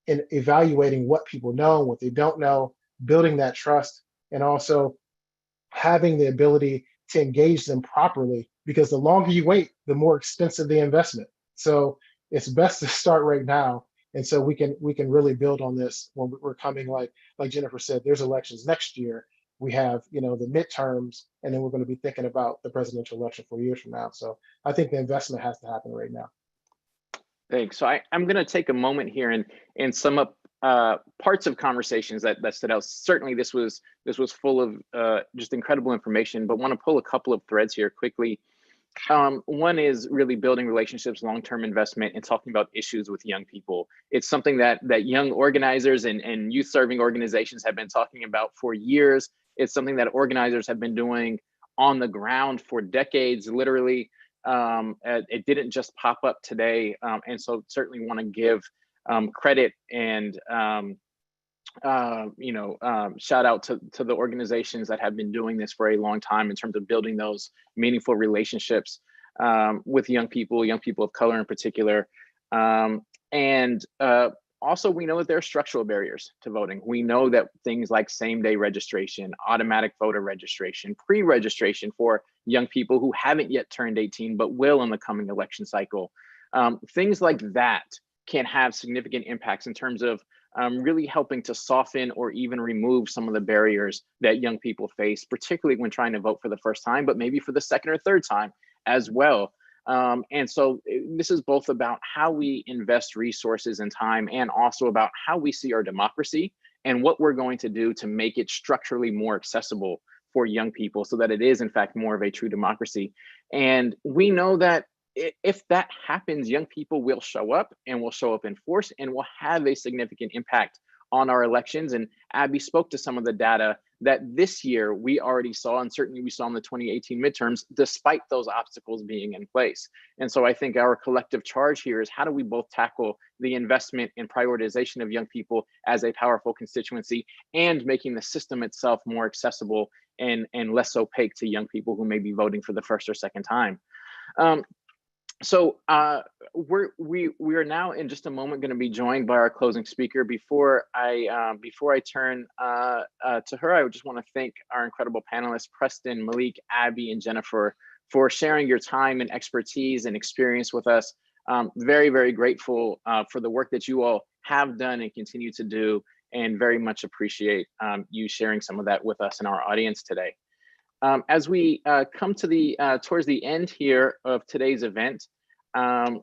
and evaluating what people know, what they don't know, building that trust, and also having the ability to engage them properly, because the longer you wait, the more expensive the investment. So it's best to start right now. And so we can really build on this when we're coming, like Jennifer said, there's elections next year. We have, the midterms, and then we're going to be thinking about the presidential election 4 years from now. So I think the investment has to happen right now. Thanks. So I'm going to take a moment here and sum up parts of conversations that stood out. Certainly, this was full of just incredible information, but want to pull a couple of threads here quickly. One is really building relationships, long-term investment, and talking about issues with young people. It's something that young organizers and youth-serving organizations have been talking about for years. It's something that organizers have been doing on the ground for decades, literally. It didn't just pop up today, and so certainly want to give credit and shout out to the organizations that have been doing this for a long time in terms of building those meaningful relationships with young people of color in particular. And also, we know that there are structural barriers to voting. We know that things like same-day registration, automatic voter registration, pre-registration for young people who haven't yet turned 18 but will in the coming election cycle, things like that can have significant impacts in terms of really helping to soften or even remove some of the barriers that young people face, particularly when trying to vote for the first time, but maybe for the second or third time as well. And so this is both about how we invest resources and time, and also about how we see our democracy and what we're going to do to make it structurally more accessible for young people so that it is in fact more of a true democracy. And we know that if that happens, young people will show up, and will show up in force, and will have a significant impact on our elections. And Abby spoke to some of the data that this year we already saw, and certainly we saw in the 2018 midterms, despite those obstacles being in place. And so I think our collective charge here is, how do we both tackle the investment and prioritization of young people as a powerful constituency, and making the system itself more accessible and less opaque to young people who may be voting for the first or second time. So we are now in just a moment going to be joined by our closing speaker. Before I turn to her, I just want to thank our incredible panelists, Preston, Malik, Abby, and Jennifer, for sharing your time and expertise and experience with us. Very, very grateful for the work that you all have done and continue to do, and very much appreciate you sharing some of that with us and our audience today. As we come to the towards the end here of today's event, to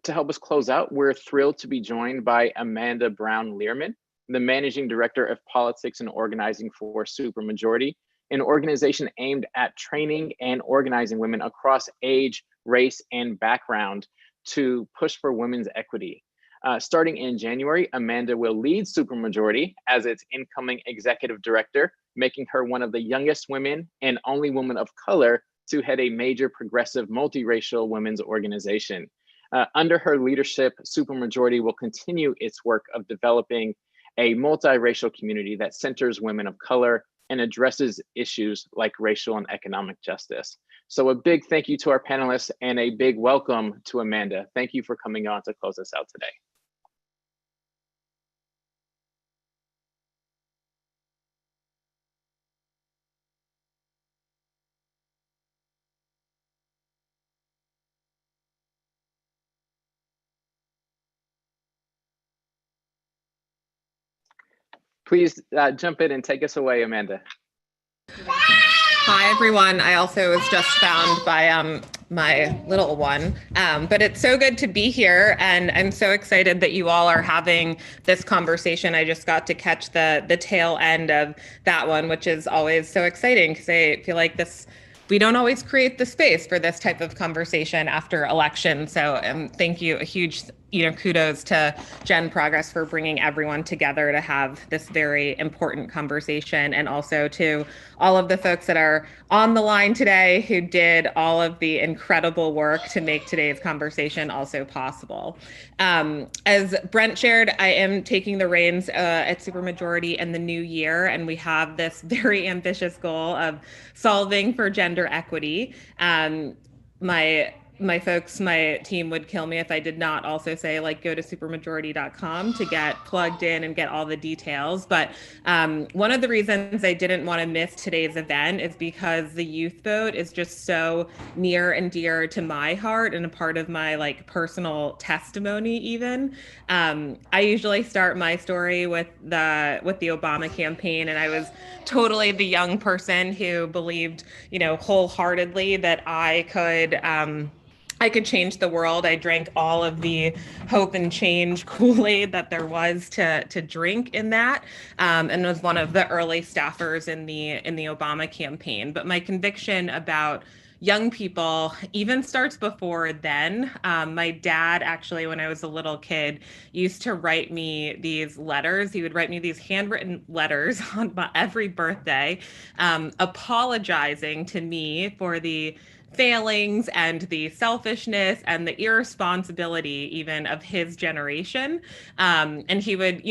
help us close out, we're thrilled to be joined by Amanda Brown-Learman, the Managing Director of Politics and Organizing for Supermajority, an organization aimed at training and organizing women across age, race, and background to push for women's equity. Starting in January, Amanda will lead Supermajority as its incoming executive director, making her one of the youngest women and only woman of color to head a major progressive multiracial women's organization. Under her leadership, Supermajority will continue its work of developing a multiracial community that centers women of color and addresses issues like racial and economic justice. So a big thank you to our panelists, and a big welcome to Amanda. Thank you for coming on to close us out today. Please jump in and take us away, Amanda. Hi, everyone. I also was just found by my little one, but it's so good to be here, and I'm so excited that you all are having this conversation. I just got to catch the tail end of that one, which is always so exciting, because I feel like we don't always create the space for this type of conversation after election. So thank you, a huge kudos to Gen Progress for bringing everyone together to have this very important conversation, and also to all of the folks that are on the line today who did all of the incredible work to make today's conversation also possible. As Brent shared, I am taking the reins at Supermajority in the new year, and we have this very ambitious goal of solving for gender equity. My folks, my team would kill me if I did not also say, like, go to supermajority.com to get plugged in and get all the details. But one of the reasons I didn't want to miss today's event is because the youth vote is just so near and dear to my heart and a part of my personal testimony even. I usually start my story with the Obama campaign, and I was totally the young person who believed, wholeheartedly that I could change the world. I drank all of the hope and change Kool-Aid that there was to drink in that, and was one of the early staffers in the Obama campaign. But my conviction about young people even starts before then. My dad, actually, when I was a little kid, used to write me these letters. He would write me these handwritten letters on every birthday, apologizing to me for the failings and the selfishness and the irresponsibility even of his generation. And he would,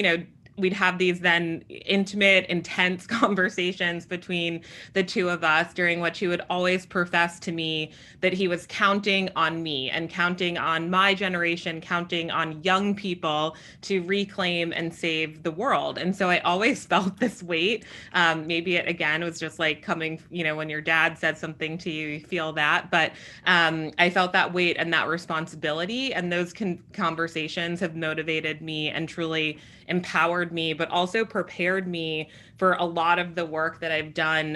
we'd have these then intimate, intense conversations between the two of us, during which he would always profess to me that he was counting on me and counting on my generation, counting on young people to reclaim and save the world. And so I always felt this weight. Maybe it, again, was just like coming, when your dad said something to you, you feel that. But I felt that weight and that responsibility. And those conversations have motivated me and truly empowered me, but also prepared me for a lot of the work that I've done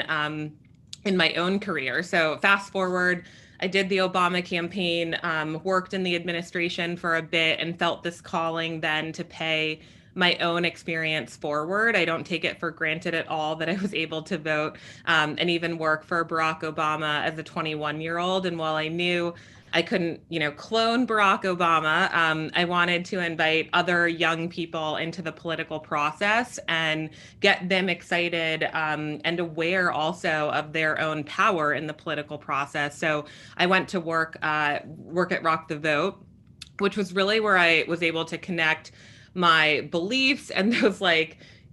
in my own career. So fast forward, I did the Obama campaign, worked in the administration for a bit, and felt this calling then to pay my own experience forward. I don't take it for granted at all that I was able to vote and even work for Barack Obama as a 21-year-old. And while I knew I couldn't, clone Barack Obama, I wanted to invite other young people into the political process and get them excited and aware also of their own power in the political process. So I went to work at Rock the Vote, which was really where I was able to connect my beliefs and those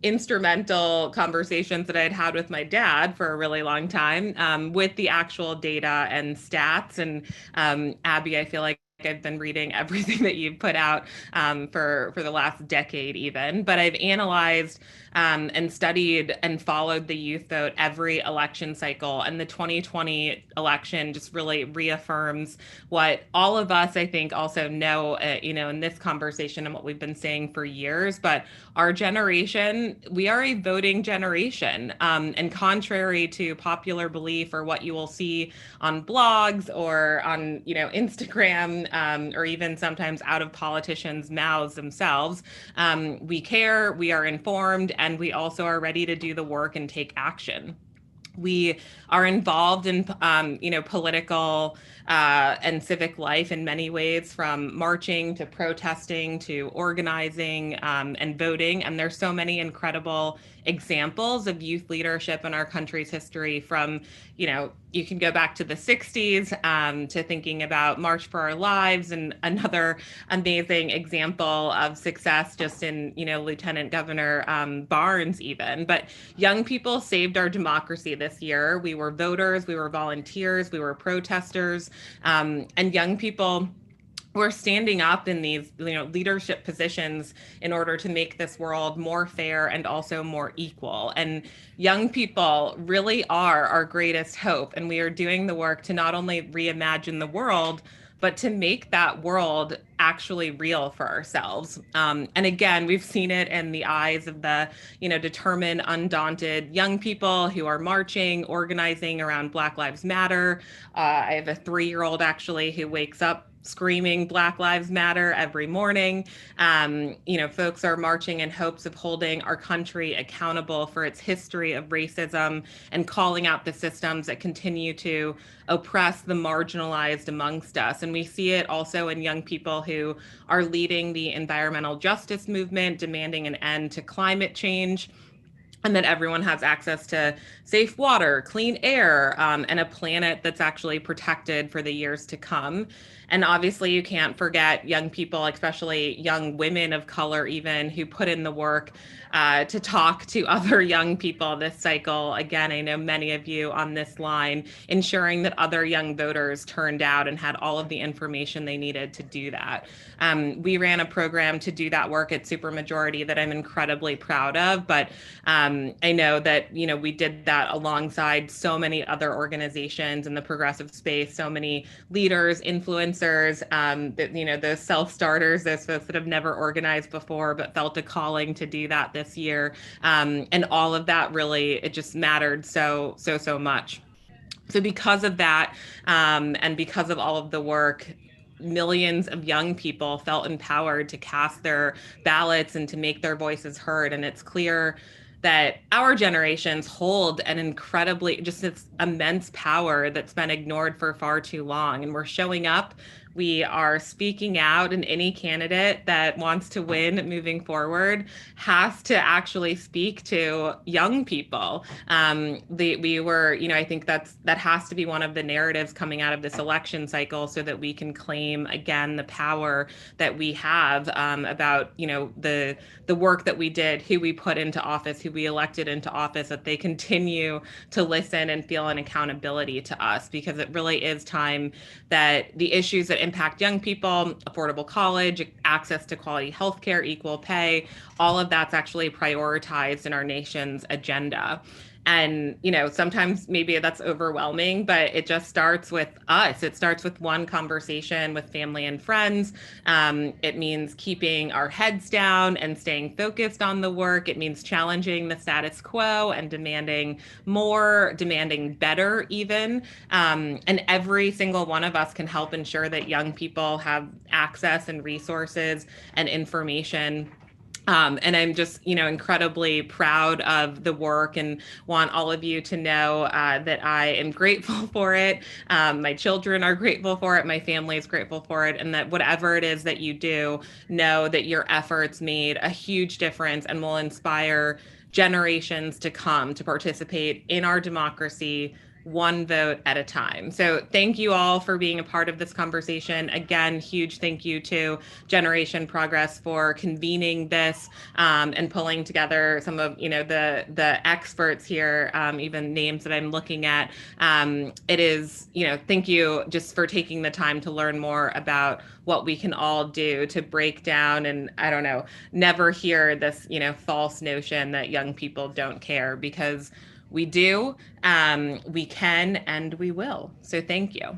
instrumental conversations that I'd had with my dad for a really long time with the actual data and stats. And Abby, I feel like I've been reading everything that you've put out for the last decade even, but I've analyzed and studied and followed the youth vote every election cycle. And the 2020 election just really reaffirms what all of us, I think, also know, in this conversation and what we've been saying for years. But our generation, we are a voting generation. And contrary to popular belief or what you will see on blogs or on, Instagram, or even sometimes out of politicians' mouths themselves, we care, we are informed, and we also are ready to do the work and take action. We are involved in, political and civic life in many ways, from marching to protesting to organizing and voting. And there's so many incredible examples of youth leadership in our country's history, from, you can go back to the 60s to thinking about March for Our Lives, and another amazing example of success just in, Lieutenant Governor Barnes even. But young people saved our democracy this year. We were voters, we were volunteers, we were protesters, and young people we're standing up in these leadership positions in order to make this world more fair and also more equal. And young people really are our greatest hope. And we are doing the work to not only reimagine the world, but to make that world actually real for ourselves. And again, we've seen it in the eyes of the, determined, undaunted young people who are marching, organizing around Black Lives Matter. I have a 3-year-old actually who wakes up screaming Black Lives Matter every morning. Folks are marching in hopes of holding our country accountable for its history of racism and calling out the systems that continue to oppress the marginalized amongst us. And we see it also in young people who are leading the environmental justice movement, demanding an end to climate change, and that everyone has access to safe water, clean air, and a planet that's actually protected for the years to come. And obviously, you can't forget young people, especially young women of color, even who put in the work to talk to other young people this cycle. Again, I know many of you on this line, ensuring that other young voters turned out and had all of the information they needed to do that. We ran a program to do that work at Supermajority that I'm incredibly proud of, but I know that, we did that alongside so many other organizations in the progressive space, so many leaders, influencers, those self-starters, those folks that have never organized before but felt a calling to do that this year. And all of that really, it just mattered so much. So because of that, and because of all of the work, millions of young people felt empowered to cast their ballots and to make their voices heard. And it's clear that our generations hold an incredibly, just this immense power that's been ignored for far too long. And we're showing up. We are speaking out, and any candidate that wants to win moving forward has to actually speak to young people. I think that has to be one of the narratives coming out of this election cycle, so that we can claim again the power that we have about the work that we did, who we put into office, who we elected into office, that they continue to listen and feel an accountability to us, because it really is time that the issues that impact young people, affordable college, access to quality healthcare, equal pay, all of that's actually prioritized in our nation's agenda. And, sometimes maybe that's overwhelming, but it just starts with us. It starts with one conversation with family and friends. It means keeping our heads down and staying focused on the work. It means challenging the status quo and demanding more, demanding better even. And every single one of us can help ensure that young people have access and resources and information. And I'm just, incredibly proud of the work and want all of you to know that I am grateful for it. My children are grateful for it. My family is grateful for it. And that whatever it is that you do, know that your efforts made a huge difference and will inspire generations to come to participate in our democracy, one vote at a time. So thank you all for being a part of this conversation. Again, huge thank you to Generation Progress for convening this and pulling together some of the experts here, even names that I'm looking at. It is, thank you just for taking the time to learn more about what we can all do to break down and, never hear this, false notion that young people don't care, because we do, we can, and we will. So thank you.